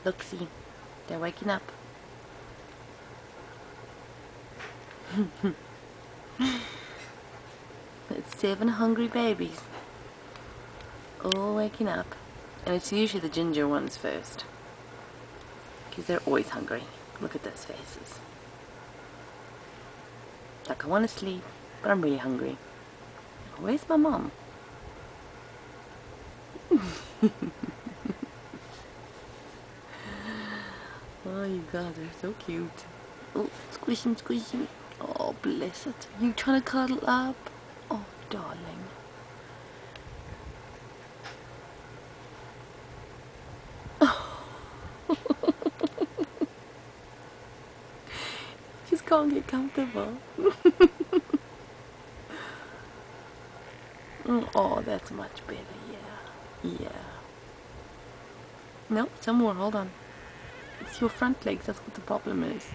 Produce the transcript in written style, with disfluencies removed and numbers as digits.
Look, see, they're waking up. It's 7 hungry babies, all waking up. And it's usually the ginger ones first, because they're always hungry. Look at those faces. Like, I want to sleep, but I'm really hungry. Where's my mom? Oh, you guys are so cute. Oh, squishing, squishing. Oh, bless it. You trying to cuddle up? Oh, darling. Just can't get comfortable. Oh, that's much better. Yeah. Yeah. No, some more. Hold on. It's your front legs. That's what the problem is.